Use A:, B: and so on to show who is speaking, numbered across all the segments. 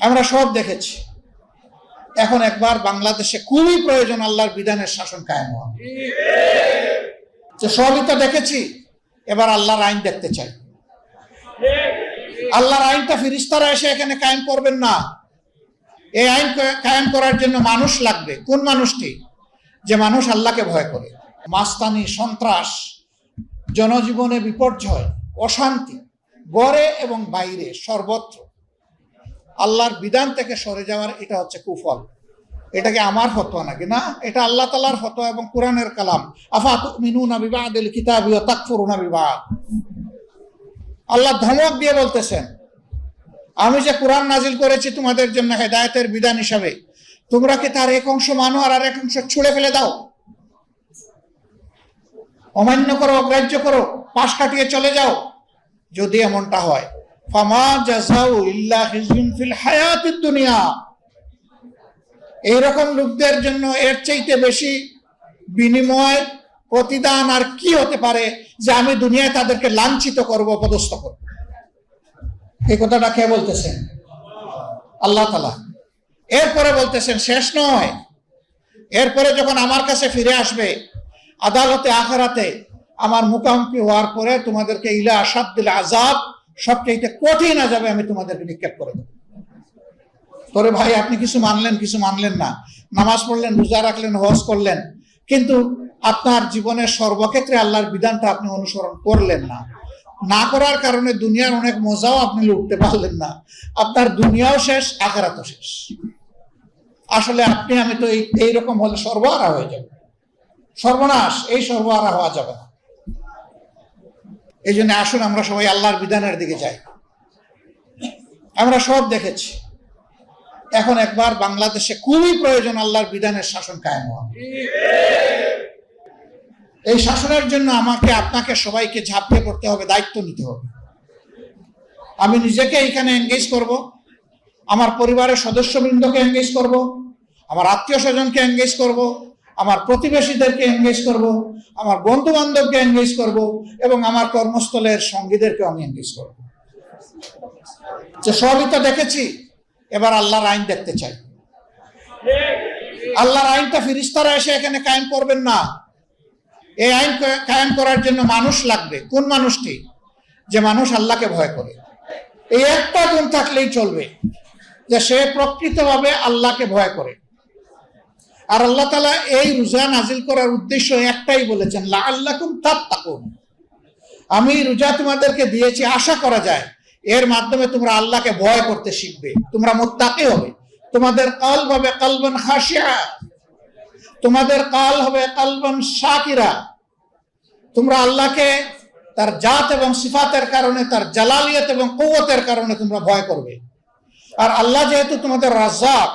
A: আমরা সব দেখেছি। এখন একবার বাংলাদেশে খুবই প্রয়োজন আল্লাহর বিধানের শাসন কায়েম হওয়া। সবই তো দেখেছি, এবার আল্লাহর আইন দেখতে চাই। আল্লাহর আইনটা ফেরেশতারা এসে এখানে কায়েম করবেন না। এই আইন কায়েম করার জন্য মানুষ লাগবে। কোন মানুষটি? যে মানুষ আল্লাহকে ভয় করে। মাস্তানি, সন্ত্রাস, জনজীবনে বিপর্যয়, অশান্তি, ঘরে এবং বাইরে সর্বত্র আল্লাহর বিধান থেকে সরে যাওয়ার এটা হচ্ছে কুফল। এটাকে আমার ফতোয়া নাকি না, এটা আল্লাহ তাআলার ফতোয়া এবং কোরআনের কালাম। আফাতুমিনুনা বিবাদিল কিতাবি ওয়া তাকফুরুনা বিবাদ। আল্লাহ ধমক দিয়ে বলতেছেন, আমি যে কোরআন নাজিল করেছি তোমাদের জন্য হেদায়েতের বিধান হিসাবে, তোমরা কি তার এক অংশ মানো আর আরেক অংশ ছুঁড়ে ফেলে দাও, অমান্য করো, অগ্রাহ্য করো, পাশ কাটিয়ে চলে যাও? যদি এমনটা হয়, ফামা জাযাউ ইল্লা খিজয়ুন ফিল হায়াতিদ দুনিয়া, এইরকম লোকদের জন্য এর চাইতে বেশি বিনিময়, প্রতিদান আর কি হতে পারে যে আমি দুনিয়ায় তাদেরকে লাঞ্ছিত করব, অপদস্থ করব? এই কথাটা কে বলতেছেন? আল্লাহ তাআলা। এরপরে বলতেছেন শেষ নয়, এরপরে যখন আমার কাছে ফিরে আসবে আদালতে আখিরাতে, আমার মুখোমুখি হওয়ার পরে তোমাদেরকে ইলা আশাদ্দিল আযাব, সবচেয়ে কঠিন আযাবে আমি তোমাদেরকে নিক্ষেপ করে দেব। তোরে ভাই, আপনি কিছু মানলেন, কিছু মানলেন না, নামাজ পড়লেন, রোজা রাখলেন, হজ করলেন, কিন্তু আপনার জীবনের সর্বক্ষেত্রে আল্লাহর বিধানটা আপনি অনুসরণ করলেন না। না করার কারণে দুনিয়ার অনেক মজাও আপনি লুটতে পারলেন না। আপনার দুনিয়াও শেষ, আখিরাতও শেষ। আসলে আপনি আমি তো এইরকম হলে সর্বহারা হয়ে যাবে, সর্বনাশ। এই সর্বহারা হওয়া যাবে না। এই জন্য আসুন আমরা সবাই আল্লাহর বিধানের দিকে যাই। আমরা সব দেখেছি। এখন একবার বাংলাদেশে খুবই প্রয়োজন আল্লাহর বিধানের শাসন কায়েম হওয়া। এই শাসনের জন্য আমাকে, আপনাকে, সবাইকে ঝাঁপিয়ে পড়তে হবে, দায়িত্ব নিতে হবে। আমি নিজেকে এখানে এনগেজ করব, আমার পরিবারের সদস্যবৃন্দকে এনগেজ করব, আমার আত্মীয় স্বজনকে এনগেজ করব, আমার প্রতিবেশীদেরকে এনগেজ করব, আমার বন্ধু বান্ধবকে এনগেজ করব, এবং আমার কর্মস্থলের সঙ্গীদেরকে আমি এনগেজ করব। যে সবই তো দেখেছি, এবার আল্লাহর আইন দেখতে চাই। আল্লাহর আইনটা ফেরেশতারা এসে এখানে কায়েম করবেন না। এই আইন কায়েম করার জন্য মানুষ লাগবে। কোন মানুষটি? যে মানুষ আল্লাহকে ভয় করে। এই একটা গুণ থাকলেই চলবে, যে সে প্রকৃতভাবে আল্লাহকে ভয় করে। আর আল্লাহ তাআলা এই রোজা নাজিল করার উদ্দেশ্য একটাই বলেছেন, লাআল্লাকুম তাত্তাকুন। আমি রোজা তোমাদেরকে দিয়েছি, আশা করা যায় এর মাধ্যমে তোমরা আল্লাহকে ভয় করতে শিখবে, তোমরা মুত্তাকি হবে, তোমাদের কলব হবে কলবান খাশিয়া, তোমাদের কাল হবে কলবান শাকিরা। তোমরা আল্লাহকে তার জাত এবং সিফাতের কারণে, তার জালালিয়ত এবং কুওয়াতের কারণে তোমরা ভয় করবে। আর আল্লাহ যেহেতু তোমাদের রাজ্জাক,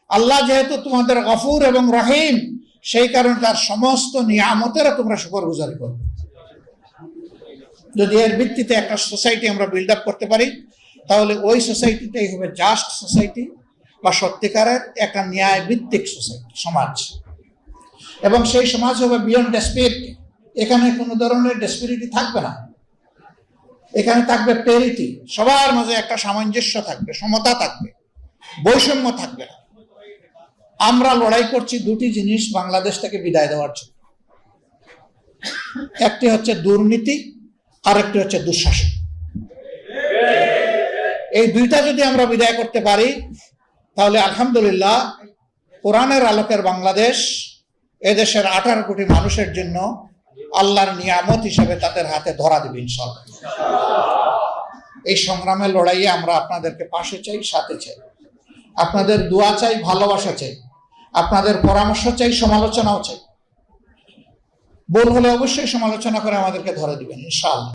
A: আল্লাহ যেহেতু তোমাদের গফুর এবং রহিম, সেই কারণে তার সমস্ত নিয়ামতের তোমরা শুকরগুজারি করবে। যদি এর ভিত্তিতে একটা সোসাইটি আমরা বিল্ড আপ করতে পারি, তাহলে ওই সোসাইটিটাই হবে জাস্ট সোসাইটি, বা সত্যিকারের একটা ন্যায় ভিত্তিক সোসাইটি, সমাজ। এবং সেই সমাজ হবে বিয়ন্ড ডেসপিরিটি। এখানে কোনো ধরনের ডেসপিরিটি থাকবে না, এখানে থাকবে পেরিটি। সবার মাঝে একটা সামঞ্জস্য থাকবে, সমতা থাকবে, বৈষম্য থাকবে না। আমরা লড়াই করছি দুটি জিনিস বাংলাদেশ থেকে বিদায় দেওয়ার জন্য। একটি হচ্ছে দুর্নীতি, আর একটি হচ্ছে দুঃশাসন। এই দুইটা যদি আমরা বিদায় করতে পারি, তাহলে আলহামদুলিল্লাহ কোরআনের আলোকের বাংলাদেশ এদেশের 18 কোটি মানুষের জন্য আল্লাহর নিয়ামত হিসেবে তাদের হাতে ধরা দেবে ইনশাআল্লাহ। এই সংগ্রামের লড়াইয়ে আমরা আপনাদেরকে পাশে চাই, সাথে চাই, আপনাদের দোয়া চাই, ভালোবাসা চাই, আপনাদের পরামর্শ চাই, সমালোচনাও চাই। ভুল হলে অবশ্যই সমালোচনা করে আমাদেরকে ধরে দিবেন ইনশাআল্লাহ।